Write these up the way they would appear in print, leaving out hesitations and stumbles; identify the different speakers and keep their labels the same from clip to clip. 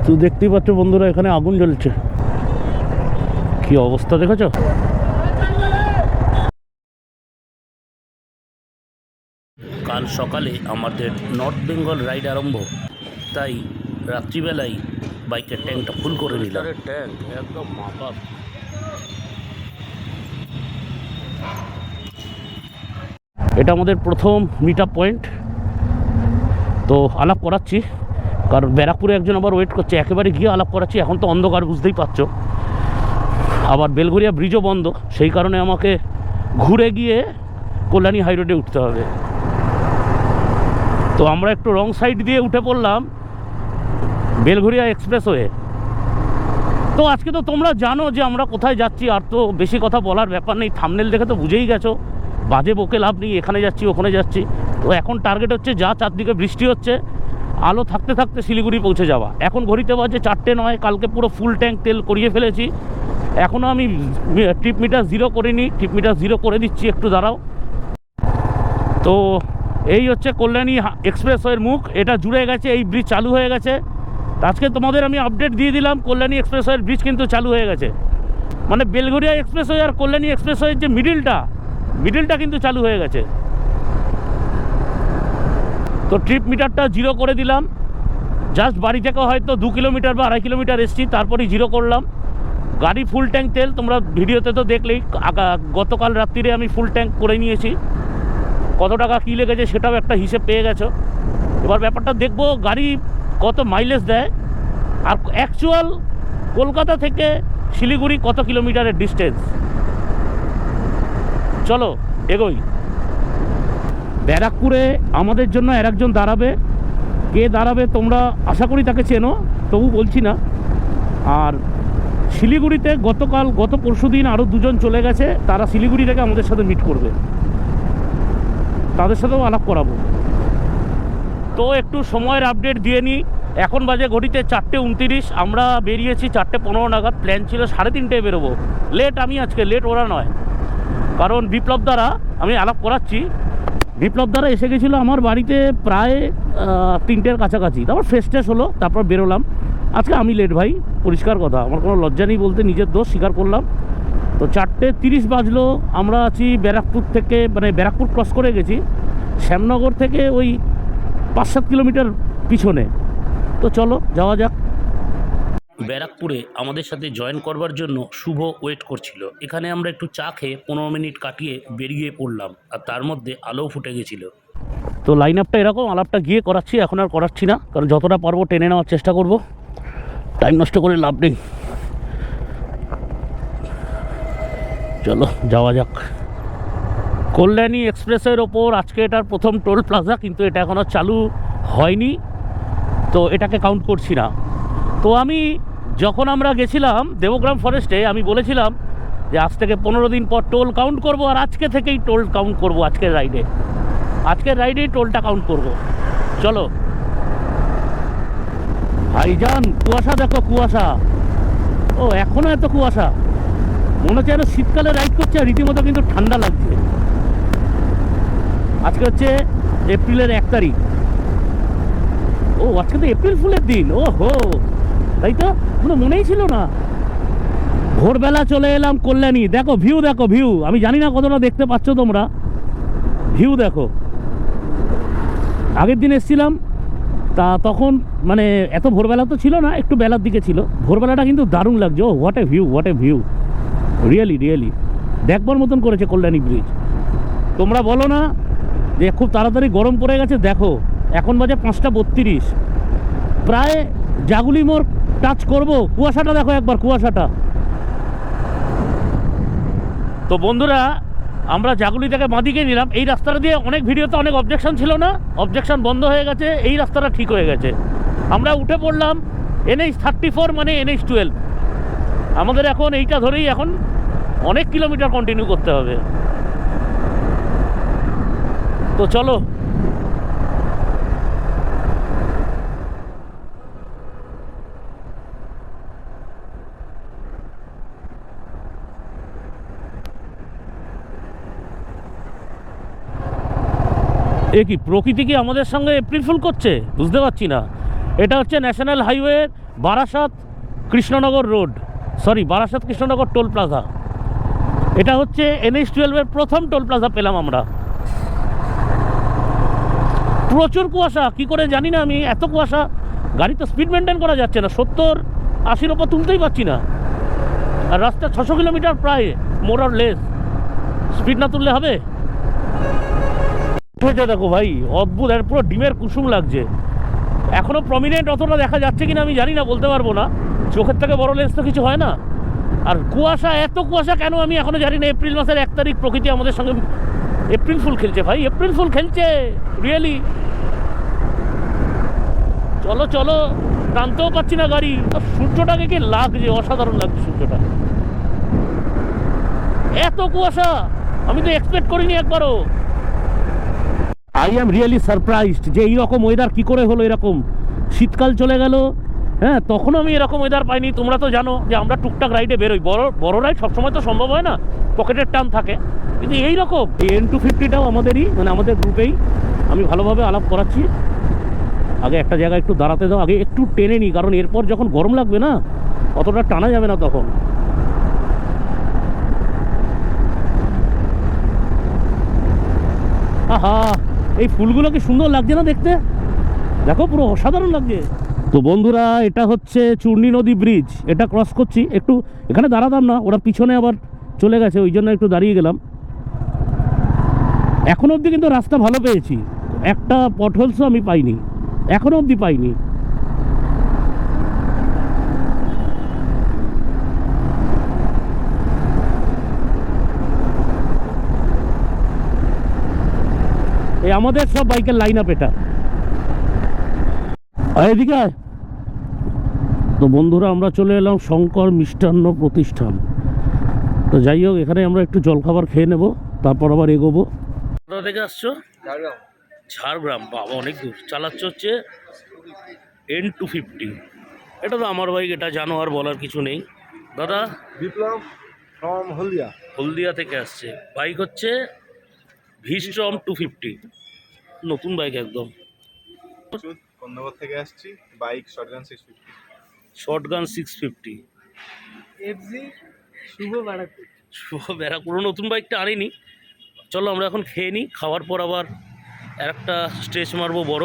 Speaker 1: তো দেখতেই পাচ্ছ বন্ধুরা, এখানে আগুন জ্বলছে। কি অবস্থা দেখেছ? কাল সকালে আমাদের নর্থ বেঙ্গল রাইড আরম্ভ, তাই রাত্রিবেলায় বাইকের ট্যাঙ্কটা ফুল করে নিলাম। ট্যাঙ্ক একদম মাপা। এটা আমাদের প্রথম মিট আপ পয়েন্ট। তো আলাপ করাচ্ছি, কারণ ব্যারাকপুরে একজন আবার ওয়েট করছে, একেবারে গিয়ে আলাপ করাচ্ছি। এখন তো অন্ধকার, বুঝতেই পারছো। আবার বেলঘরিয়া ব্রিজও বন্ধ, সেই কারণে আমাকে ঘুরে গিয়ে কল্যাণী হাই রোডে উঠতে হবে। তো আমরা একটু রং সাইড দিয়ে উঠে পড়লাম বেলঘরিয়া এক্সপ্রেসওয়ে। তো আজকে তো তোমরা জানো যে আমরা কোথায় যাচ্ছি, আর তো বেশি কথা বলার ব্যাপার নেই। থাম্বনেল দেখে তো বুঝেই গেছো, বাজে বকে লাভ নেই। এখানে যাচ্ছি, ওখানে যাচ্ছি। তো এখন টার্গেট হচ্ছে, যা চারদিকে বৃষ্টি হচ্ছে, আলো থাকতে থাকতে শিলিগুড়ি পৌঁছে যাওয়া। এখন ঘড়িতে বাজে 4:09। কালকে পুরো ফুল ট্যাঙ্ক তেল করিয়ে ফেলেছি। এখনও আমি ট্রিপ মিটার জিরো করিনি, ট্রিপ মিটার জিরো করে দিচ্ছি, একটু দাঁড়াও। তো এই হচ্ছে কল্যাণী এক্সপ্রেসওয়ের মুখ। এটা জুড়ে গেছে, এই ব্রিজ চালু হয়ে গেছে। আজকে তোমাদের আমি আপডেট দিয়ে দিলাম, কল্যাণী এক্সপ্রেসওয়ের ব্রিজ কিন্তু চালু হয়ে গেছে। মানে বেলঘরিয়া এক্সপ্রেসওয়ে আর কল্যাণী এক্সপ্রেসওয়ের যে মিডিলটা কিন্তু চালু হয়ে গেছে। তো ট্রিপ মিটারটা জিরো করে দিলাম। জাস্ট বাড়ি থেকে হয়তো 2 কিলোমিটার বা 2.5 কিলোমিটার এসছি, তারপরেই জিরো করলাম। গাড়ি ফুল ট্যাঙ্ক তেল, তোমরা ভিডিওতে তো দেখলেই। গতকাল রাত্রিরে আমি ফুল ট্যাঙ্ক করে নিয়েছি। কত টাকা কী লেগেছে সেটাও একটা হিসেব পেয়ে গেছো। এবার ব্যাপারটা দেখবো গাড়ি কত মাইলেজ দেয়, আর অ্যাকচুয়াল কলকাতা থেকে শিলিগুড়ি কত কিলোমিটারের ডিস্টেন্স। চলো এগোই। ব্যারাকপুরে আমাদের জন্য আর একজন দাঁড়াবে। কে দাঁড়াবে তোমরা আশা করি তাকে চেনো, তবু বলছি না। আর শিলিগুড়িতে গত পরশু দিন আরও 2 জন চলে গেছে, তারা শিলিগুড়ি থেকে আমাদের সাথে মিট করবে, তাদের সাথেও আলাপ করাবো। তো একটু সময়ের আপডেট দিয়ে নিই। এখন বাজে ঘড়িতে 4:29। আমরা বেরিয়েছি 4:15 নাগাদ। প্ল্যান ছিল 3:30টায় বেরোবো। আমি আজকে লেট, ওরা নয়। কারণ বিপ্লব দ্বারা আমি আলাপ করাচ্ছি, বিপ্লব দ্বারা এসে গেছিলো আমার বাড়িতে প্রায় 3টের কাছাকাছি। তারপর ফ্রেশ হলো, তারপর বেরোলাম। আজকে আমি লেট ভাই, পরিষ্কার কথা, আমার কোনো লজ্জা নেই বলতে, নিজের দোষ স্বীকার করলাম। তো 4:30 বাজলো। আমরা আছি ব্যারাকপুর থেকে, মানে ব্যারাকপুর ক্রস করে গেছি, শ্যামনগর থেকে ওই 5-7 কিলোমিটার পিছনে। তো চলো যাওয়া যাক। ব্যারাকপুরে আমাদের সাথে জয়েন করবার জন্য শুভ ওয়েট করছিল। এখানে আমরা একটু চা খেয়ে 15 মিনিট কাটিয়ে বেরিয়ে পড়লাম, আর তার মধ্যে আলোও ফুটে গেছিল। তো লাইন আপটা এরকম, আলাপটা গিয়ে করাচ্ছি, এখন আর করাচ্ছি না, কারণ যতটা পারবো টেনে নেওয়ার চেষ্টা করব। টাইম নষ্ট করে লাভ নেই। চলো যাওয়া যাক। কল্যাণী এক্সপ্রেসের ওপর আজকে এটার প্রথম টোল প্লাজা, কিন্তু এটা এখনও চালু হয়নি, তো এটাকে কাউন্ট করছি না। তো আমি যখন আমরা গেছিলাম দেবগ্রাম ফরেস্টে, আমি বলেছিলাম যে আজ থেকে 15 দিন পর টোল কাউন্ট করব, আর আজকে থেকেই টোল কাউন্ট করব। আজকের রাইডেই টোলটা কাউন্ট করব। চলো ভাইজান, কুয়াশা দেখো, কুয়াশা। ও এখনও এত কুয়াশা, মনে হচ্ছে যেন শীতকালে রাইড করছে, আর রীতিমতো কিন্তু ঠান্ডা লাগছে। আজকে হচ্ছে এপ্রিলের 1 তারিখ। ও আজকে তো এপ্রিল ফুলের দিন। ও হো, তাই তো, কোনো মনেই ছিল না। ভোরবেলা চলে এলাম কল্যাণী। দেখো ভিউ, দেখো ভিউ। আমি জানি না কতটা দেখতে পাচ্ছ তোমরা, ভিউ দেখো। আগের দিন এসেছিলাম, তা তখন মানে এত ভোরবেলা তো ছিল না, একটু বেলার দিকে ছিল। ভোরবেলাটা কিন্তু দারুণ লাগছে। ও হোয়াট এ ভিউ, রিয়েলি দেখবার মতন করেছে কল্যাণী ব্রিজ। তোমরা বলো না যে খুব তাড়াতাড়ি গরম পড়ে গেছে? দেখো এখন বাজে 5:32, প্রায় জাগুলি মোড় টাচ করব। কুয়াশাটা দেখো একবার, কুয়াশাটা। তো বন্ধুরা, আমরা জাগুলি থেকে বাঁদিকে নিলাম। এই রাস্তাটা দিয়ে অনেক ভিডিওতে অনেক অবজেকশন ছিল না, অবজেকশন বন্ধ হয়ে গেছে, এই রাস্তাটা ঠিক হয়ে গেছে। আমরা উঠে পড়লাম NH-34, মানে NH-12। আমাদের এখন এইটা ধরেই এখন অনেক কিলোমিটার কন্টিনিউ করতে হবে। তো চলো। এ কি প্রকৃতি কি আমাদের সঙ্গে এপ্রিল ফুল করছে বুঝতে পারছি না। এটা হচ্ছে national highway Barasat Krishnanagar road, sorry Barasat Krishnanagar toll plaza. এটা হচ্ছে NH-12-এর প্রথম টোল প্লাজা পেলাম আমরা। প্রচুর কুয়াশা, কি করে জানি না আমি, এত কুয়াশা গাড়ি তো স্পিড মেনটেন করা যাচ্ছে না, 70-80-র ওপর তুলতেই পারছি না। আর রাস্তা 600 কিলোমিটার প্রায়, মোর আর লেস, স্পিড না তুললে হবে। দেখো ভাই অদ্ভুত, আর পুরো ডিমের কুসুম লাগছে। এখনো প্রমিনেন্ট অতটা দেখা যাচ্ছে কিনা আমি জানি না, বলতে পারবো না, চোখের থেকে বড় লেন্স তো কিছু হয় না। আর কুয়াশা, এত কুয়াশা কেন আমি এখনো জানি না। এপ্রিল মাসের 1 তারিখ, প্রকৃতি আমাদের সঙ্গে এপ্রিল ফুল খেলছে ভাই, এপ্রিল ফুল খেলছে রিয়েলি। চলো চলো, টানতেও পাচ্ছি না গাড়ি। সূর্যটাকে কি লাগছে, অসাধারণ লাগছে সূর্যটা। এত কুয়াশা আমি তো এক্সপেক্ট করিনি একবারও। আই এম রিয়েলি সারপ্রাইজড যে এইরকম ওয়েদার কি করে হলো। এরকম শীতকাল চলে গেল, হ্যাঁ, তখনও আমি এরকম ওয়েদার পাইনি। তোমরা তো জানো যে আমরা টুকটাক রাইডে বেরোই, বড় রাইড সবসময় তো সম্ভব হয় না, পকেটের টান থাকে। কিন্তু এইরকম N250টাও আমাদেরই, মানে আমাদের গ্রুপেই। আমি ভালোভাবে আলাপ করাচ্ছি। আগে একটা জায়গায় একটু দাঁড়াতে দাও, আগে একটু টেনে নিই, কারণ এরপর যখন গরম লাগবে না অতটা টানা যাবে না তখন। আহা, এই ফুলগুলো কি সুন্দর লাগছে না দেখতে, দেখো পুরো অসাধারণ লাগছে। তো বন্ধুরা, এটা হচ্ছে চূর্ণী নদী ব্রিজ, এটা ক্রস করছি। একটু এখানে দাঁড়াতাম না, ওরা পিছনে আবার চলে গেছে, ওই জন্য একটু দাঁড়িয়ে গেলাম। এখনো অবধি কিন্তু রাস্তা ভালো পেয়েছি, একটা পটহোলসও আমি পাইনি, এখনো অবধি পাইনি। এই আমাদের সব বাইকের লাইন আপ এটা। এদিকে আয়। তো বন্ধুরা, আমরা চলে এলাম শঙ্কর মিষ্টান্ন প্রতিষ্ঠান। তো যাই হোক, এখানে আমরা একটু জলখাবার খেয়ে নেব, তারপর আবার এগোবো। কোথা থেকে আসছো? ঝাড়গ্রাম। বাবা, অনেক দূর চালাচ্ছ। হচ্ছে N250, এটা তো আমার বাইক, এটা জানো, আর বলার কিছু নেই। দাদা
Speaker 2: বিপ্লব ফ্রম হলদিয়া।
Speaker 1: হলদিয়া থেকে আসছে। বাইক হচ্ছে V-Strom 250, নতুন বাইক একদম।
Speaker 2: কন্দাগর থেকে আসছি, বাইক শটগান 650।
Speaker 1: শটগান 650
Speaker 2: এফজি শুভ
Speaker 1: ব্যারাকপুর। নতুন বাইকটা আনিনি। চলো আমরা এখন খেয়ে নিই, খাওয়ার পর আবার একটা স্ট্রেচ মারবো বড়।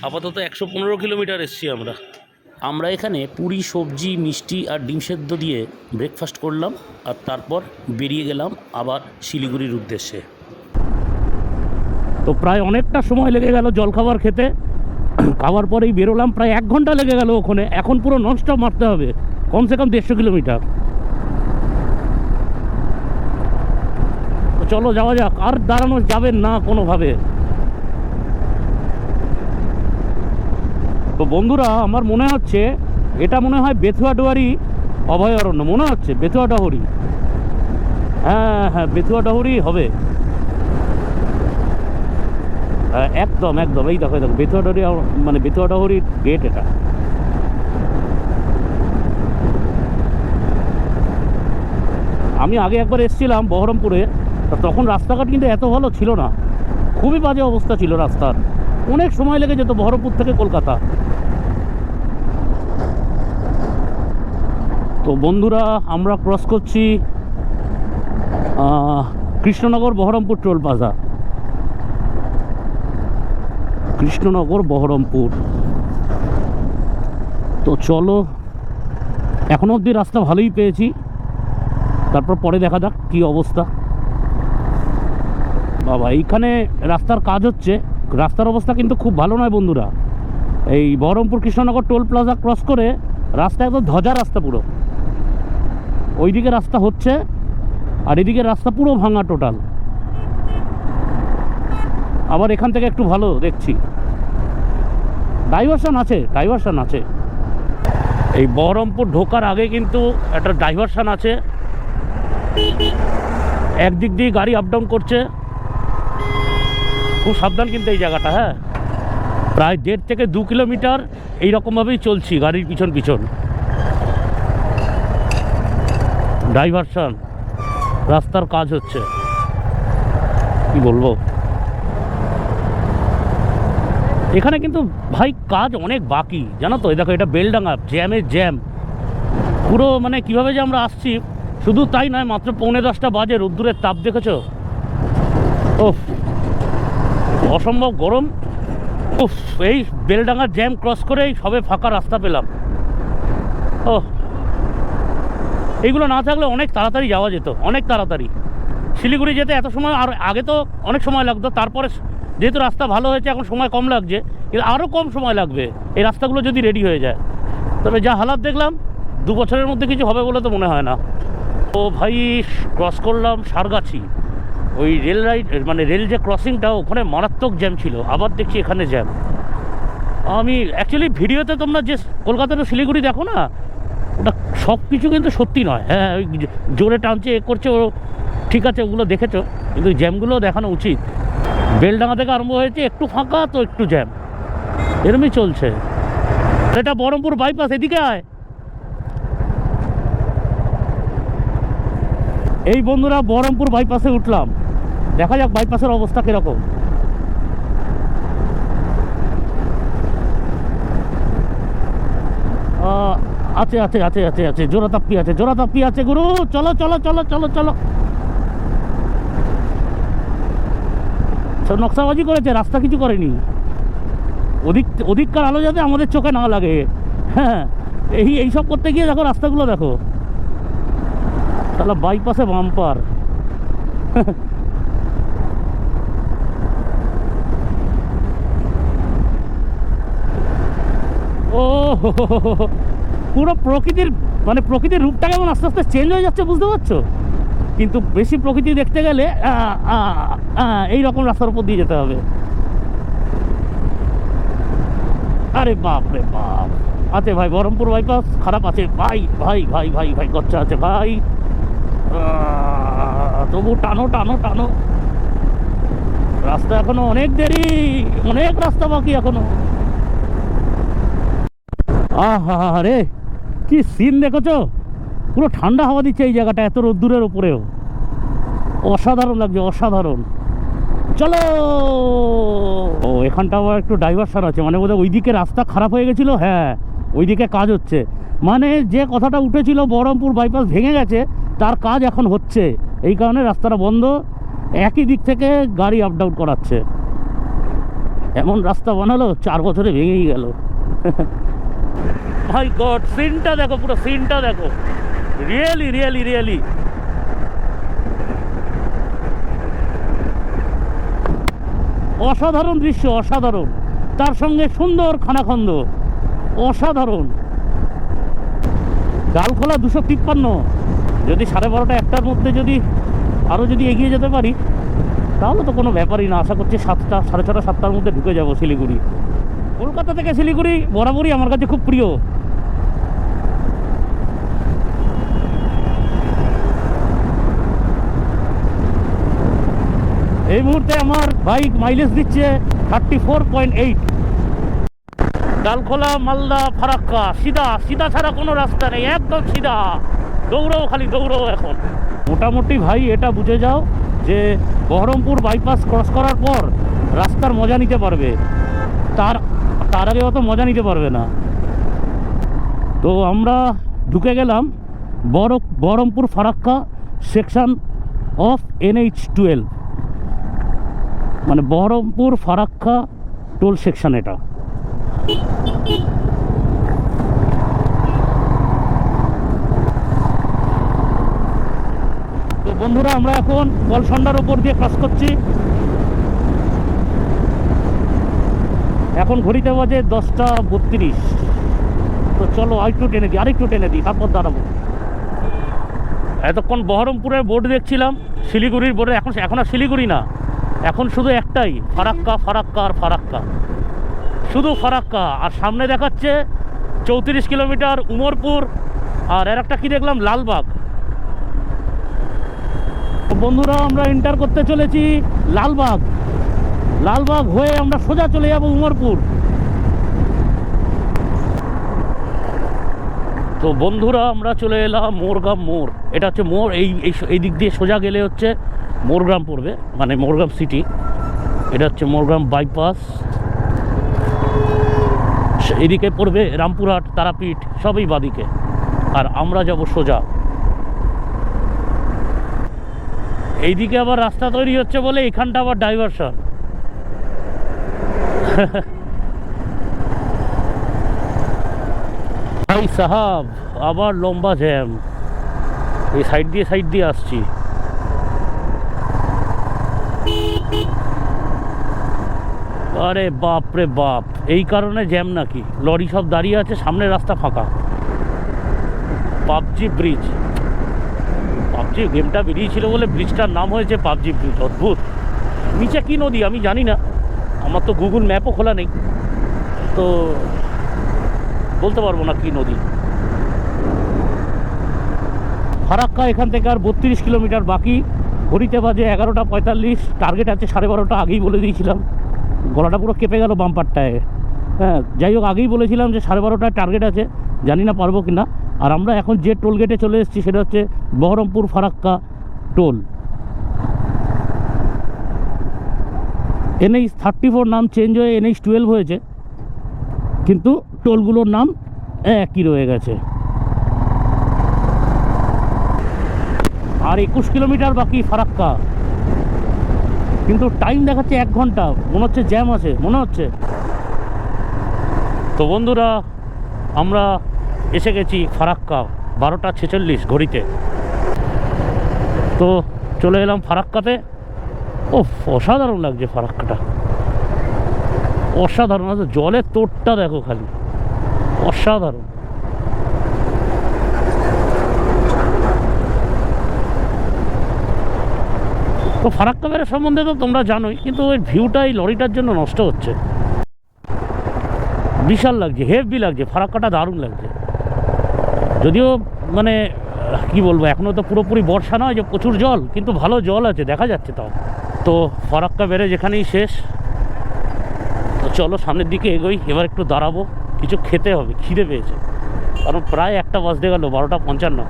Speaker 1: আপাতত 115 কিলোমিটার এসছি আমরা। আমরা এখানে পুরি, সবজি, মিষ্টি আর ডিম সেদ্ধ দিয়ে ব্রেকফাস্ট করলাম, আর তারপর বেরিয়ে গেলাম আবার শিলিগুড়ির উদ্দেশ্যে। তো প্রায় অনেকটা সময় লেগে গেল জলখাবার খেতে। খাওয়ার পরেই বেরোলাম, প্রায় 1 ঘন্টা লেগে গেল ওখানে। এখন পুরো ননস্টপ মারতে হবে, কমসে কম 150 কিলোমিটার। তো চলো যাওয়া যাক, আর দাঁড়ানো যাবে না কোনোভাবে। তো বন্ধুরা, আমার মনে হচ্ছে এটা মনে হয় বেথুয়াডুয়ারি অভয়ারণ্য, মনে হচ্ছে বেথুয়াডাহরি। হ্যাঁ হ্যাঁ, বেথুয়াডাহরি হবে। একদম একদম, এই দেখো দেখো বেথুয়াডাহরি, মানে বেথুয়াডাহরির গেট এটা। আমি আগে একবার এসেছিলাম বহরমপুরে, তখন রাস্তাঘাট কিন্তু এত ভালো ছিল না, খুবই বাজে অবস্থা ছিল রাস্তার। অনেক সময় লেগে যেত বহরমপুর থেকে কলকাতা। তো বন্ধুরা, আমরা ক্রস করছি কৃষ্ণনগর বহরমপুর টোল প্লাজা। কৃষ্ণনগর বহরমপুর। তো চলো, এখনো অবধি রাস্তা ভালোই পেয়েছি, তারপর পরে দেখা যাক কী অবস্থা। বাবা, এইখানে রাস্তার কাজ হচ্ছে, রাস্তার অবস্থা কিন্তু খুব ভালো নয় বন্ধুরা। এই Baharampur Krishnanagar toll plaza cross করে রাস্তা একদম ধজা রাস্তা পুরো। ওইদিকে রাস্তা হচ্ছে, আর এদিকে রাস্তা পুরো ভাঙা টোটাল। আবার এখান থেকে একটু ভালো দেখছি, ডাইভারশন আছে। এই বহরমপুর ঢোকার আগে কিন্তু একটা ডাইভারশন আছে, একদিক দিয়ে গাড়ি আপ ডাউন করছে। খুব সাবধান কিন্তু এই জায়গাটা। হ্যাঁ, প্রায় 1.5 থেকে 2 কিলোমিটার এইরকমভাবেই চলছি গাড়ির পিছন পিছন। ডাইভারশন, রাস্তার কাজ হচ্ছে, কি বলবো। এখানে কিন্তু ভাই কাজ অনেক বাকি জানো তো। এই দেখো এটা বেলডাঙ্গা, জ্যামের জ্যাম পুরো, মানে কিভাবে যে আমরা আসছি। শুধু তাই নয়, মাত্র 9:45 বাজে, রোদ্দুরের তাপ দেখেছো? ওফ, অসম্ভব গরম। উফ, এই বেলডাঙ্গার জ্যাম ক্রস করেই সবে ফাঁকা রাস্তা পেলাম। ও, এইগুলো না থাকলে অনেক তাড়াতাড়ি যাওয়া যেত, অনেক তাড়াতাড়ি। শিলিগুড়ি যেতে এত সময়, আর আগে তো অনেক সময় লাগতো, তারপরে যেহেতু রাস্তা ভালো হয়েছে এখন সময় কম লাগছে, কিন্তু আরও কম সময় লাগবে এই রাস্তাগুলো যদি রেডি হয়ে যায়। তবে যা হালাত দেখলাম, 2 বছরের মধ্যে কিছু হবে বলে তো মনে হয় না। ও ভাই, ক্রস করলাম সারগাছি, ওই রেল মানে রেল যে ক্রসিংটা, ওখানে মারাত্মক জ্যাম ছিল। আবার দেখছি এখানে জ্যাম। আমি অ্যাকচুয়ালি ভিডিওতে তোমরা যে কলকাতার শিলিগুড়ি দেখো না, ওটা সব কিছু কিন্তু সত্যি নয়। হ্যাঁ, ওই জোরে টানছে, এ করছে, ও ঠিক আছে, ওগুলো দেখেছো, কিন্তু জ্যামগুলো দেখানো উচিত। বেলডাঙ্গা থেকে আরম্ভ হয়েছে, একটু ফাঁকা তো একটু জ্যাম, এরমই চলছে। এটা বহরমপুর বাইপাস, এদিকে আয়। এই বন্ধুরা, বহরমপুর বাইপাসে উঠলাম, দেখা যাক বাইপাসের অবস্থা কিরকম। আছে আছে আছে আছে আছে জোড়াতাপ্পি আছে, জোড়াতাপ্পি আছে গুরু। চলো চলো চলো চলো চলো। সব নকশাবাজি করেছে, রাস্তা কিছু করেনি। ওদিককার আলো যাতে আমাদের চোখে না লাগে। হ্যাঁ, এইসব করতে গিয়ে দেখো রাস্তাগুলো দেখো, তাহলে বাইপাসে বাম্পার। ও পুরো প্রকৃতির, মানে প্রকৃতির রূপটা কেমন আস্তে আস্তে চেঞ্জ হয়ে যাচ্ছে, বুঝতে পারছো? কিন্তু বেশি প্রকৃতি দেখতে গেলে এই রকম রাস্তার উপর দিয়ে যেতে হবে। আরে বাপ রে বাপ, আছে ভাই বহরমপুর বাইপাস, খারাপ আছে ভাই ভাই ভাই ভাই ভাই, গচ্ছা আছে ভাই। তবু টানো টানো টানো, রাস্তা এখনো অনেক দেরি, অনেক রাস্তা বাকি এখনো। আহা রে, কি সিন দেখেছো? পুরো ঠান্ডা হাওয়া দিচ্ছে এই জায়গাটা, এত রোদ্দুরের ওপরেও। অসাধারণ লাগছে, অসাধারণ। চলো। ও, এখানটা আবার একটু ডাইভারশন আছে, মানে বোধহয় ওইদিকে রাস্তা খারাপ হয়ে গেছিলো। হ্যাঁ, ওইদিকে কাজ হচ্ছে, মানে যে কথাটা উঠেছিল বহরমপুর বাইপাস ভেঙে গেছে, তার কাজ এখন হচ্ছে, এই কারণে রাস্তাটা বন্ধ। একই দিক থেকে গাড়ি আপ ডাউন করাচ্ছে। এমন রাস্তা বানালো, 4 বছরে ভেঙেই গেল। ভাই গড, সিনটা দেখো, পুরো সিনটা দেখো, রিয়েলি রিয়েলি রিয়েলি। অসাধারণ দৃশ্য, অসাধারণ, তার সঙ্গে সুন্দর খানাখন্দ, অসাধারণ। ডালখোলা 253, যদি 12:30 1টার মধ্যে যদি আরও যদি এগিয়ে যেতে পারি, তাহলে তো কোনো ব্যাপারই না। আশা করছি 7টা, 6:30, 7টার মধ্যে ঢুকে যাব শিলিগুড়ি। কলকাতা থেকে শিলিগুড়ি বরাবরই আমার কাছে খুব প্রিয়। এই মুহূর্তে আমার বাইক মাইলেজ দিচ্ছে 34.8। ডালখোলা, মালদা, ফারাক্কা, সিধা সিধা ছাড়া কোনো রাস্তা নেই, একদম সিধা। দৌড়াও, খালি দৌড়াও এখন। মোটামুটি ভাই এটা বুঝে যাও যে বহরমপুর বাইপাস ক্রস করার পর রাস্তার মজা নিতে পারবে, তার আগে অত মজা নিতে পারবে না। তো আমরা ঢুকে গেলাম Baharampur Farakka section of NH-12, মানে বহরমপুর ফারাক্কা টোল সেকশন এটা। তো বন্ধুরা, আমরা এখন কলসন্ডার ওপর দিয়ে ক্রস করছি। এখন ঘড়িতে বাজে 10:32। তো চলো আরেকটু টেনে দিই, তারপর দাঁড়াবো। এতক্ষণ বহরমপুরের বোর্ড দেখছিলাম, শিলিগুড়ির বোর্ডে এখন আর শিলিগুড়ি না, এখন শুধু একটাই, ফারাক্কা ফারাক্কা আর ফারাক্কা, শুধু ফারাক্কা। আর সামনে দেখাচ্ছে 34 কিলোমিটার উমরপুর, আর একটা কি দেখলাম, লালবাগ। বন্ধুরা, আমরা এন্টার করতে চলেছি লালবাগ। লালবাগ হয়ে আমরা সোজা চলে যাব উমরপুর। তো বন্ধুরা, আমরা চলে এলাম মোরগ্রাম মোড়। এটা হচ্ছে মোড়, এই দিক দিয়ে সোজা গেলে হচ্ছে মোরগ্রাম পড়বে, মানে মোরগ্রাম সিটি। এটা হচ্ছে মোরগ্রাম বাইপাস। এদিকে পড়বে রামপুরহাট, তারাপীঠ, সবই বাদিকে। আর আমরা যাব সোজা। এইদিকে আবার রাস্তা তৈরি হচ্ছে বলে এখানটা আবার ডাইভারশন। ভাই সাহাব, আবার লম্বা জ্যাম। এই সাইড দিয়ে আসছি। আরে বাপ রে বাপ, এই কারণে জ্যাম নাকি? লরি সব দাঁড়িয়ে আছে, সামনে রাস্তা ফাঁকা। পাবজি ব্রিজ, পাবজি গেমটা বেরিয়েছিল বলে ব্রিজটার নাম হয়েছে পাবজি ব্রিজ। অদ্ভুত। নিচে কি নদী আমি জানি না, আমার তো গুগল ম্যাপও খোলা নেই, তো বলতে পারবো না কি নদী। ফারাক্কা এখান থেকে আর 32 কিলোমিটার বাকি। ঘড়িতে বাজে 11:45, টার্গেট আছে 12:30, আগেই বলে দিয়েছিলাম। গলাটা পুরো কেঁপে গেল বাম্পারটায়। হ্যাঁ, যাই হোক, আগেই বলেছিলাম যে 12:30টায় টার্গেট আছে, জানি না পারবো কি না। আর আমরা এখন যে টোল গেটে চলে এসেছি সেটা হচ্ছে বহরমপুর ফারাক্কা টোল। NH 34 নাম চেঞ্জ হয়ে NH 12 হয়েছে, কিন্তু টোলগুলোর নাম একই রয়ে গেছে। আর 21 কিলোমিটার বাকি ফারাক্কা, কিন্তু টাইম দেখাচ্ছে 1 ঘন্টা। মনে হচ্ছে জ্যাম আছে, মনে হচ্ছে। তো বন্ধুরা, আমরা এসে গেছি ফারাক্কা, 12:46 ঘড়িতে। তো চলে এলাম ফারাক্কাতে। ও, অসাধারণ লাগছে ফারাক্কাটা, অসাধারণ। জলের তোড়টা দেখো খালি, অসাধারণ। তো ফারাক্কা ব্যারেজ সম্বন্ধে তো তোমরা জানোই, কিন্তু ওই ভিউটা এই লরিটার জন্য নষ্ট হচ্ছে। বিশাল লাগছে, হেভি লাগছে, ফারাক্কাটা দারুণ লাগছে। যদিও মানে কি বলবো, এখনও তো পুরোপুরি বর্ষা নয় যে প্রচুর জল, কিন্তু ভালো জল আছে, দেখা যাচ্ছে তাও। তো ফারাক্কা ব্যারেজ এখানেই শেষ। তো চলো সামনের দিকে এগোই। এবার একটু দাঁড়াবো, কিছু খেতে হবে, খিদে পেয়েছে। কারণ প্রায় 1টা বাজতে গেল, 12:55।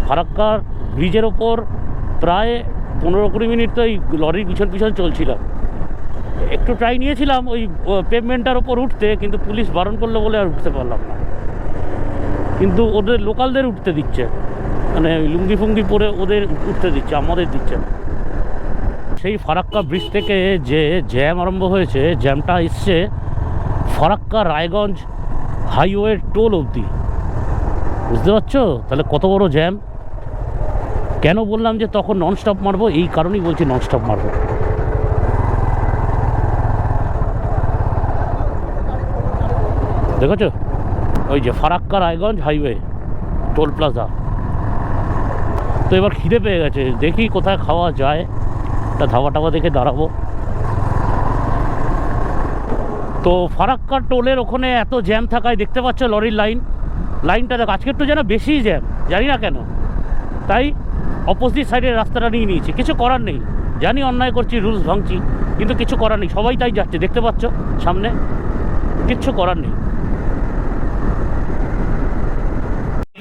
Speaker 1: ফারাক্কার ব্রিজের ওপর প্রায় 15-20 মিনিট তো এই লরির পিছন চলছিলাম। একটু ট্রাই নিয়েছিলাম ওই পেভমেন্টটার ওপর উঠতে, কিন্তু পুলিশ বারণ করলো বলে আর উঠতে পারলাম না। কিন্তু ওদের লোকালদের উঠতে দিচ্ছে, মানে লুঙ্গি ফুঙ্গি পরে ওদের উঠতে দিচ্ছে, আমাদের দিচ্ছে না। সেই ফারাক্কা ব্রিজ থেকে যে জ্যাম আরম্ভ হয়েছে, জ্যামটা এসছে ফারাক্কা রায়গঞ্জ হাইওয়ে টোল অবধি। বুঝতে পারছো তাহলে কত বড় জ্যাম? কেন বললাম যে তখন ননস্টপ মারবো, এই কারণেই বলছি ননস্টপ মারবো। দেখেছো ওই যে Farakka Raiganj highway toll plaza. তো এবার খিদে পেয়ে গেছে, দেখি কোথায় খাওয়া যায়, একটা ধাবা দেখে দাঁড়াবো। তো ফারাক্কা টোলের ওখানে এত জ্যাম থাকায় দেখতে পাচ্ছ লরির লাইনটা দেখো, আজকে একটু যেন বেশি জ্যাম, জানি না কেন। তাই অপোজিট সাইডের রাস্তাটা নিয়ে নিয়েছি, কিছু করার নেই। জানি অন্যায় করছি, রুলস ভাঙছি, কিন্তু কিছু করার নেই। সবাই তাই যাচ্ছে, দেখতে পাচ্ছ সামনে, কিচ্ছু করার নেই।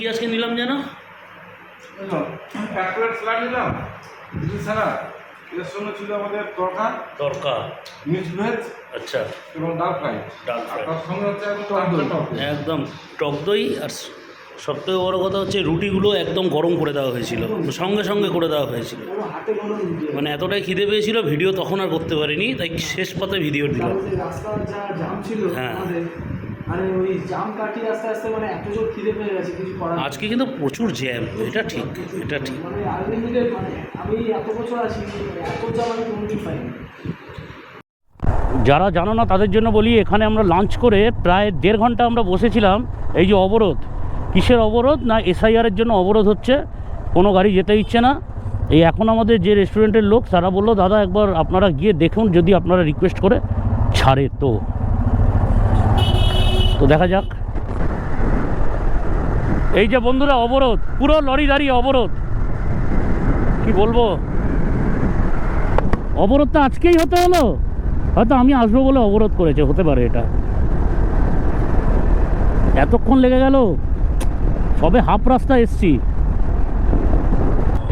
Speaker 1: কি আজকে নিলাম যেন
Speaker 2: এর সঙ্গে ছিল আমাদের তড়কা, মিক্সড ভেজ,
Speaker 1: আচ্ছা,
Speaker 2: এবং ডাল ফ্রাই। তার সঙ্গে হচ্ছে
Speaker 1: একদম টক দই। আর সবথেকে বড় কথা হচ্ছে রুটিগুলো একদম গরম করে দেওয়া হয়েছিল, সঙ্গে সঙ্গে করে দেওয়া হয়েছিল। মানে এতটাই খিদে পেয়েছিল, ভিডিও তখন আর করতে পারিনি, তাই শেষ পাতে ভিডিও দিলাম।
Speaker 3: রাস্তার যা জাম ছিল,
Speaker 1: হ্যাঁ,
Speaker 3: মানে ওই জাম কাটিয়ে আস্তে আস্তে মানে এত জোর খিদে পেয়ে গেছে, কিছু করার।
Speaker 1: আজকে কিন্তু প্রচুর জ্যাম, এটা ঠিক, এটা ঠিক।
Speaker 3: মানে আনলিমিটেড, মানে আমি এত বছর আছি, এত জাম আমি কোনোদিন পাইনি।
Speaker 1: যারা জানো না তাদের জন্য বলি, এখানে আমরা লাঞ্চ করে প্রায় 1.5 ঘন্টা আমরা বসেছিলাম। এই যে অবরোধ, কিসের অবরোধ না, SIR-এর জন্য অবরোধ হচ্ছে, কোনো গাড়ি যেতে ইচ্ছে না। এই এখন আমাদের যে রেস্টুরেন্টের লোক তারা বললো, দাদা একবার আপনারা গিয়ে দেখুন, যদি আপনারা রিকোয়েস্ট করে ছাড়ে তো দেখা যাক। এই যে বন্ধুরা অবরোধ, পুরো লরি দাঁড়িয়ে অবরোধ। কি বলবো, অবরোধটা আজকেই হতে হলো, হয়তো আমি আসবো বলে অবরোধ করেছে, হতে পারে এটা। এতক্ষণ লেগে গেল, সবে হাফ রাস্তা এসছি।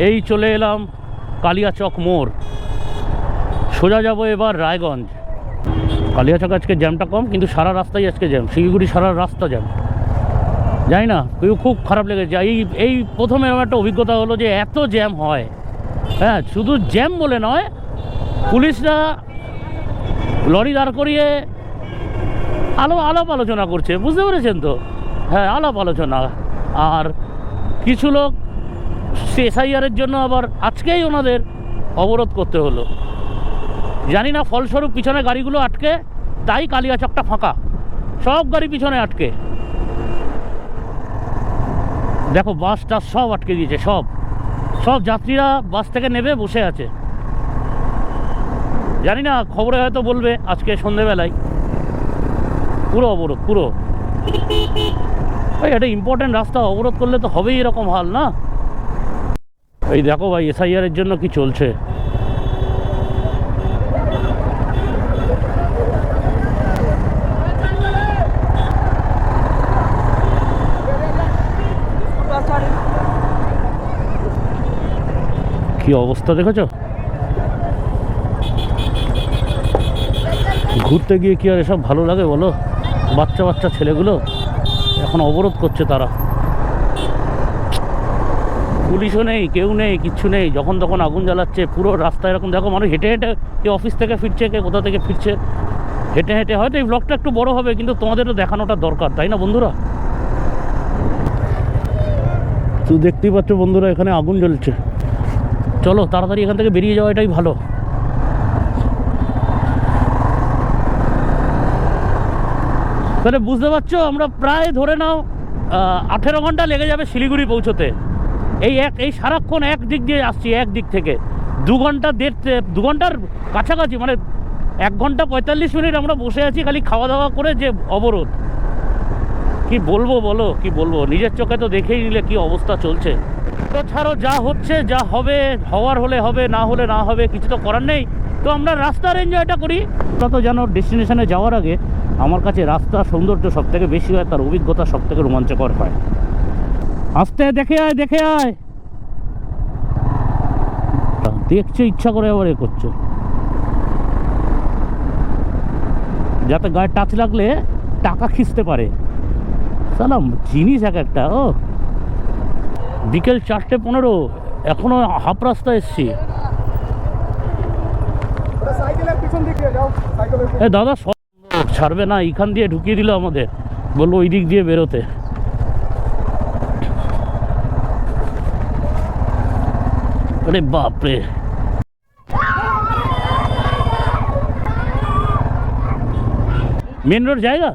Speaker 1: এই চলে এলাম কালিয়াচক মোড়, সোজা যাব এবার রায়গঞ্জ। কালিয়াচক আজকে জ্যামটা কম, কিন্তু সারা রাস্তায় আজকে জ্যাম, শিলিগুড়ি সারা রাস্তা জ্যাম। জানি না, খুব খারাপ লেগেছে। এই প্রথম এরকম একটা অভিজ্ঞতা হলো যে এত জ্যাম হয়। হ্যাঁ, শুধু জ্যাম বলে নয়, পুলিশরা লরি দাঁড় করিয়ে আলাপ আলোচনা করছে, বুঝতে পেরেছেন তো? হ্যাঁ, আলাপ আলোচনা। আর কিছু লোক এসআইআরের জন্য আবার আজকেই ওনাদের অবরোধ করতে হলো। জানি না, ফলস্বরূপ পিছনে গাড়িগুলো আটকে, তাই কালিয়াচকটা ফাঁকা, সব গাড়ি পিছনে আটকে। দেখো, বাস টাস সব আটকে দিয়েছে, সব যাত্রীরা বাস থেকে নেমে বসে আছে। জানি না, খবরে হয়তো বলবে আজকে সন্ধেবেলায় পুরো অবরোধ, পুরো। ভাই, এটা ইম্পর্টেন্ট রাস্তা, অবরোধ করলে তো হবেই এরকম হাল, না? এই দেখো ভাই, এসআইআরের জন্য কি চলছে। কি অবস্থা দেখেছো? ঘুরতে গিয়ে কি আর এসব ভালো লাগে বলো? বাচ্চা ছেলেগুলো এখন অবরোধ করছে তারা। পুলিশও নেই, কেউ নেই, কিচ্ছু নেই, যখন তখন আগুন জ্বালাচ্ছে পুরো রাস্তা। এরকম দেখো, মানুষ হেঁটে হেঁটে, কে অফিস থেকে ফিরছে, কে কোথা থেকে ফিরছে, হেঁটে হেঁটে। হয়তো এই ব্লগটা একটু বড় হবে, কিন্তু তোমাদেরও দেখানোটা দরকার, তাই না বন্ধুরা? তো দেখতেই পাচ্ছ বন্ধুরা, এখানে আগুন জ্বলছে। চলো তাড়াতাড়ি এখান থেকে বেরিয়ে যাওয়া, এটাই ভালো। তাহলে বুঝতে পারছো, আমরা প্রায় ধরে নাও 18 ঘন্টা লেগে যাবে শিলিগুড়ি পৌঁছতে। এই সারাক্ষণ এক দিক দিয়ে আসছি, এক দিক থেকে 2 ঘন্টার কাছাকাছি, মানে 1 ঘন্টা 45 মিনিট আমরা বসে আছি খালি খাওয়া দাওয়া করে। যে অবরোধ, কি বলবো বলো, কি বলবো? নিজের চোখে তো দেখেই নিলে কি অবস্থা চলছে। তো ছাড়ো, যা হচ্ছে, যা হবে, হওয়ার হলে হবে, না হলে না হবে, কিছু তো করার নেই। তো আমরা রাস্তার এনজয়টা করি। আমরা তো জানো, ডেস্টিনেশনে যাওয়ার আগে আমার কাছে রাস্তার সৌন্দর্য সব থেকে বেশি হয়, তার অভিজ্ঞতা সব থেকে রোমাঞ্চকর হয়। আস্তে দেখে আয়, দেখে আয়। দেখছে, ইচ্ছা করে আবার এ করছে, যাতে গায়ে টাচ লাগলে টাকা খিস্তে পারে। সালাম জিনিস এক একটা। ও বিকেল 4:15, এখনো হাফ রাস্তা এসছি। দাদা সব ছাড়বে না, এইখান দিয়ে ঢুকিয়ে দিল আমাদের, বললো ওই দিক দিয়ে বেরোতে। আরে বাপরে, মেন রোড জায়গা।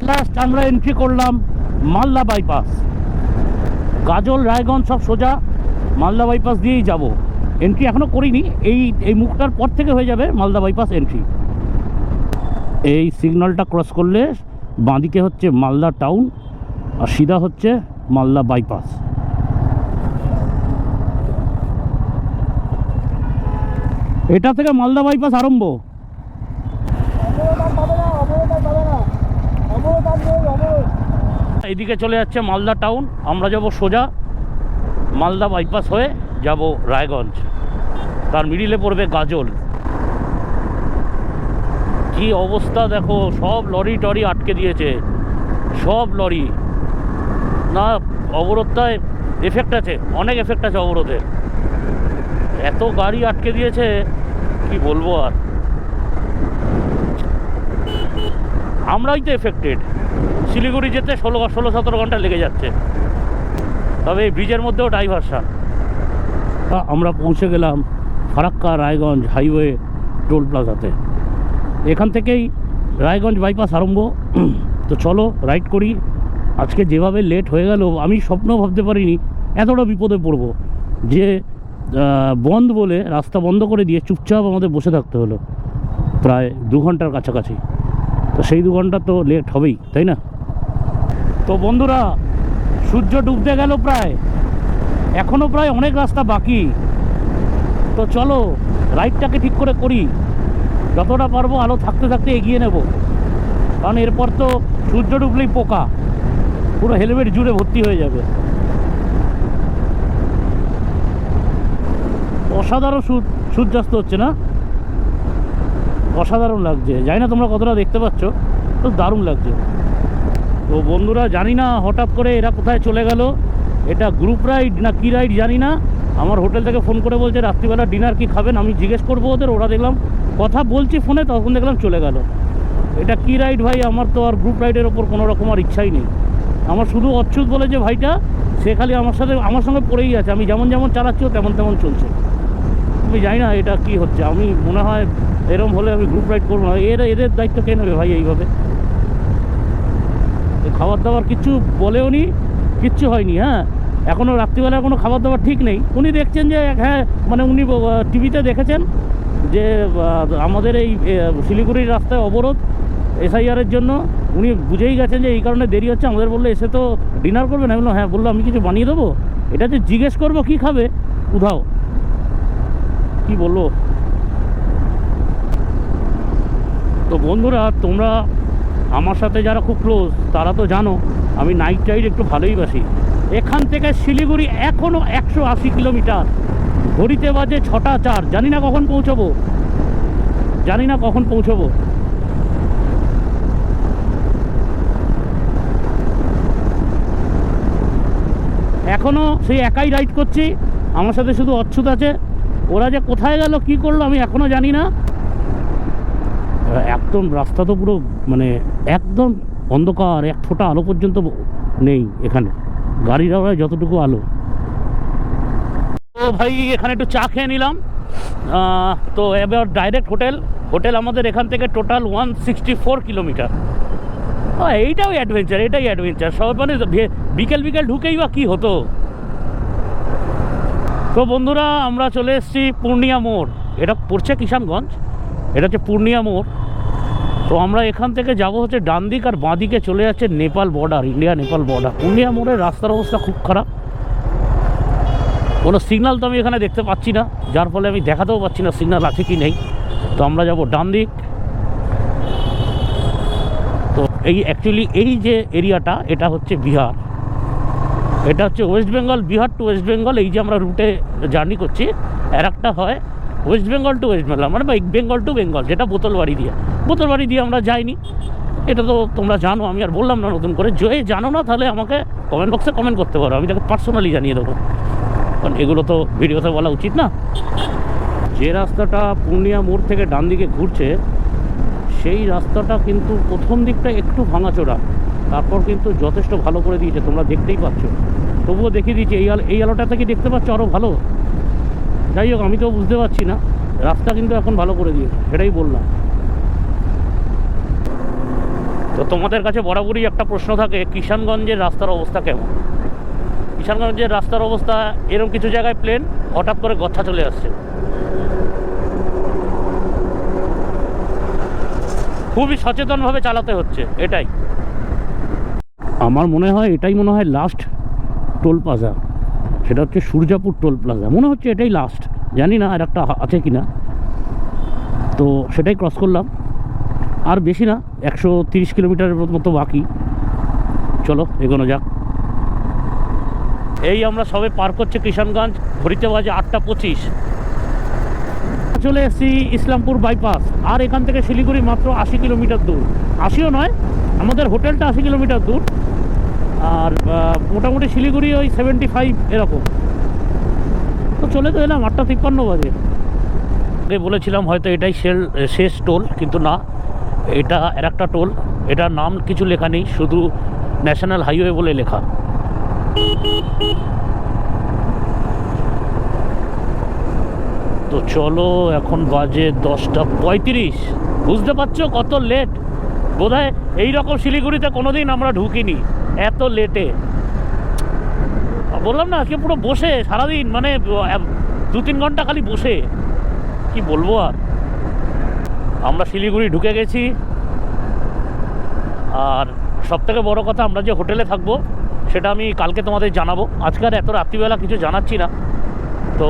Speaker 1: লাস্ট আমরা এন্ট্রি করলাম মালদা বাইপাস। গাজল, রায়গঞ্জ সব সোজা মালদা বাইপাস দিয়েই যাব। এন্ট্রি এখনও করিনি, এই মুখটার পর থেকে হয়ে যাবে মালদা বাইপাস এন্ট্রি। এই সিগন্যালটা ক্রস করলে বাঁদিকে হচ্ছে মালদা টাউন, আর সিধা হচ্ছে মালদা বাইপাস। এটা থেকে মালদা বাইপাস আরম্ভ। এইদিকে চলে যাচ্ছে মালদা টাউন, আমরা যাব সোজা মালদা বাইপাস হয়ে যাব রায়গঞ্জ, তার মিডিলে পড়বে গাজল। কি অবস্থা দেখো, সব লরি টরি আটকে দিয়েছে, সব লরি। না, অবরোধটায় এফেক্ট আছে, অনেক এফেক্ট আছে অবরোধের। এত গাড়ি আটকে দিয়েছে, কি বলবো আর। আমরাই তো এফেক্টেড। শিলিগুড়ি যেতে 16-17 ঘন্টা লেগে যাচ্ছে, তবে এই ব্রিজের মধ্যেও ডাইভারশন। আমরা পৌঁছে গেলাম ফারাক্কা রায়গঞ্জ হাইওয়ে টোল প্লাজাতে। এখান থেকেই রায়গঞ্জ বাইপাস আরম্ভ। তো চলো রাইড করি। আজকে যেভাবে লেট হয়ে গেল, আমি স্বপ্নও ভাবতে পারিনি এতটা বিপদে পড়বো, যে বন্ধ বলে রাস্তা বন্ধ করে দিয়ে চুপচাপ আমাদের বসে থাকতে হলো প্রায় 2 ঘন্টার কাছাকাছি। তো সেই 2 ঘন্টা তো লেট হবেই, তাই না? তো বন্ধুরা, সূর্য ডুবতে গেল প্রায়, এখনও প্রায় অনেক রাস্তা বাকি। তো চলো রাইডটাকে ঠিক করে করি, যতটা পারবো আলো থাকতে থাকতে এগিয়ে নেব। কারণ এরপর তো সূর্য ডুবলেই পোকা, পুরো হেলমেট জুড়ে ভর্তি হয়ে যাবে। অসাধারণ সূর্যাস্ত হচ্ছে না, অসাধারণ লাগছে। জানি না তোমরা কতটা দেখতে পাচ্ছ, তো দারুণ লাগছে। তো বন্ধুরা জানি না হঠাৎ করে এরা কোথায় চলে গেল, এটা গ্রুপ রাইড না কি রাইড জানি না। আমার হোটেল থেকে ফোন করে বলছে রাত্রিবেলা ডিনার কি খাবেন, আমি জিজ্ঞেস করবো ওদের, ওরা দেখলাম কথা বলছি ফোনে, তখন দেখলাম চলে গেল। এটা কি রাইড ভাই, আমার তো আর গ্রুপ রাইডের ওপর কোনো রকম আর ইচ্ছাই নেই। আমার শুধু অচ্যুত বলে যে ভাইটা, সে খালি আমার সঙ্গে পড়েই আছে, আমি যেমন যেমন চালাচ্ছি ও তেমন তেমন চলছে। আমি জানি না এটা কি হচ্ছে, আমি মনে হয় এরম হলে আমি গ্রুপ রাইড করবো না। এদের দায়িত্ব কে নেবে ভাই এইভাবে? খাবার দাবার কিচ্ছু বলেও নি, কিচ্ছু হয়নি। হ্যাঁ, এখনও রাত্রিবেলা কোনো খাবার দাবার ঠিক নেই। উনি দেখছেন যে হ্যাঁ, মানে উনি টিভিতে দেখেছেন যে আমাদের এই শিলিগুড়ির রাস্তায় অবরোধ এসআইআরের জন্য, উনি বুঝেই গেছেন যে এই কারণে দেরি হচ্ছে। আমাদের বললো এসে তো ডিনার করবেন, আমি বললাম হ্যাঁ। বললো আমি কিছু বানিয়ে দেবো, এটা যে জিজ্ঞেস করবো কী খাবে, উধাও। কি বললো? তো বন্ধুরা তোমরা আমার সাথে যারা খুব ক্লোজ তারা তো জানো আমি নাইট রাইড একটু ভালোই বাসি। এখান থেকে শিলিগুড়ি এখনও 180 কিলোমিটার, ঘড়িতে বাজে 6:04। জানি না কখন পৌঁছবো, জানি না কখন পৌঁছবো। এখনও সেই একাই রাইড করছি, আমার সাথে শুধু অচ্যুত আছে। ওরা যে কোথায় গেল কি করলো আমি এখনও জানি না। একদম রাস্তা তো পুরো মানে একদম অন্ধকার, এক ফোঁটা আলো পর্যন্ত নেই এখানে, গাড়ির আওয়াজ যতটুকু আলো। তো ভাই এখানে একটু চা খেয়ে নিলাম। তো এবার ডাইরেক্ট হোটেল আমাদের এখান থেকে টোটাল 164 কিলোমিটার। এইটাও অ্যাডভেঞ্চার, এটাই অ্যাডভেঞ্চার। সব মানে বিকেল ঢুকেই বা কী হতো। তো বন্ধুরা আমরা চলে এসেছি পূর্ণিয়া মোড়, এটা পড়ছে কিষানগঞ্জ, এটা হচ্ছে পূর্ণিয়া মোড়। তো আমরা এখান থেকে যাব হচ্ছে ডান দিক, আর বাঁ দিকে চলে যাচ্ছে Nepal border, India Nepal border. Purnia মোড়ের রাস্তার অবস্থা খুব খারাপ, কোনো সিগন্যাল তো আমি এখানে দেখতে পাচ্ছি না, যার ফলে আমি দেখাতেও পাচ্ছি না সিগন্যাল আছে কি নেই। তো আমরা যাব ডান দিক। তো এই অ্যাকচুয়ালি এই যে এরিয়াটা, এটা হচ্ছে বিহার, এটা হচ্ছে West Bengal, Bihar to West Bengal. এই যে আমরা রুটে জার্নি করছি, আর একটা হয় West Bengal to West Bengal, মানে বেঙ্গল টু বেঙ্গল, যেটা বোতলবাড়ি দিয়ে আমরা যাইনি। এটা তো তোমরা জানো, আমি আর বললাম না নতুন করে। যে জানো না তাহলে আমাকে কমেন্ট বক্সে কমেন্ট করতে পারো, আমি তাকে পার্সোনালি জানিয়ে দেবো, কারণ এগুলো তো ভিডিওতে বলা উচিত না। যে রাস্তাটা পূর্ণিয়া মোড় থেকে ডান দিকে ঘুরছে, সেই রাস্তাটা কিন্তু প্রথম দিকটা একটু ভাঙাচোরা, তারপর কিন্তু যথেষ্ট ভালো করে দিয়েছে, তোমরা দেখতেই পাচ্ছ। তবুও দেখিয়ে দিয়েছে, এই আলোটা থেকে দেখতে পাচ্ছ আরও ভালো। যাই হোক, আমি তো বুঝতে পারছি না, রাস্তা কিন্তু এখন ভালো করে দিয়েছে, সেটাই বললাম। তো তোমাদের কাছে বরাবরই একটা প্রশ্ন থাকে, কিষানগঞ্জের রাস্তার অবস্থা কেমন? কিষানগঞ্জের রাস্তার অবস্থা এরকম, কিছু জায়গায় প্লেন, হঠাৎ করে গচ্ছা চলে আসছে। খুবই সচেতনভাবে চালাতে হচ্ছে, এটাই আমার মনে হয়। এটাই মনে হয় লাস্ট টোল প্লাজা, সেটা হচ্ছে সূর্যাপুর টোল প্লাজা, মনে হচ্ছে এটাই লাস্ট, জানি না আর একটা আছে কি না। তো সেটাই ক্রস করলাম, আর বেশি না, 130 কিলোমিটারের মতো বাকি। চলো এগোনো যাক। এই আমরা সবে পার করছি কিষানগঞ্জ, ঘড়িতে বাজে 8:25। চলে এসেছি ইসলামপুর বাইপাস, আর এখান থেকে শিলিগুড়ি মাত্র 80 কিলোমিটার দূর। 80ও নয়, আমাদের হোটেলটা 80 কিলোমিটার দূর, আর মোটামুটি শিলিগুড়ি ওই 75 এরকম। তো চলে তো এলাম 8:53 বাজে। আগে বলেছিলাম হয়তো এটাই শেষ টোল, কিন্তু না, এটা আর একটা টোল। এটার নাম কিছু লেখা নেই, শুধু ন্যাশনাল হাইওয়ে বলে লেখা। তো চলো, এখন বাজে 10:35। বুঝতে পারছো কত লেট? বোধহয় এইরকম শিলিগুড়িতে কোনোদিন আমরা ঢুকিনি এত লেটে। বললাম না, আজকে পুরো বসে সারাদিন, মানে 2-3 ঘন্টা খালি বসে, কি বলবো আর। আমরা শিলিগুড়ি ঢুকে গেছি, আর সবথেকে বড় কথা, আমরা যে হোটেলে থাকবো সেটা আমি কালকে তোমাদের জানাবো। আজকে আর এত রাত্রিবেলা কিছু জানাচ্ছি না। তো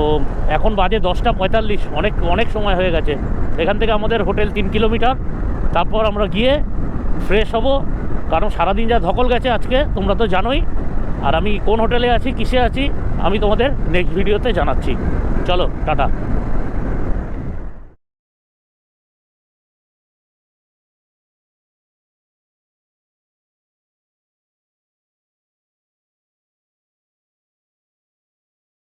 Speaker 1: এখন বাজে 10:45, অনেক সময় হয়ে গেছে। এখান থেকে আমাদের হোটেল 3 কিলোমিটার। তারপর আমরা গিয়ে ফ্রেশ হব, কারণ সারাদিন যা ধকল গেছে আজকে তোমরা তো জানোই। আর আমি কোন হোটেলে আছি, কিসে আছি, আমি তোমাদের নেক্সট ভিডিওতে জানাচ্ছি। চলো টাটা।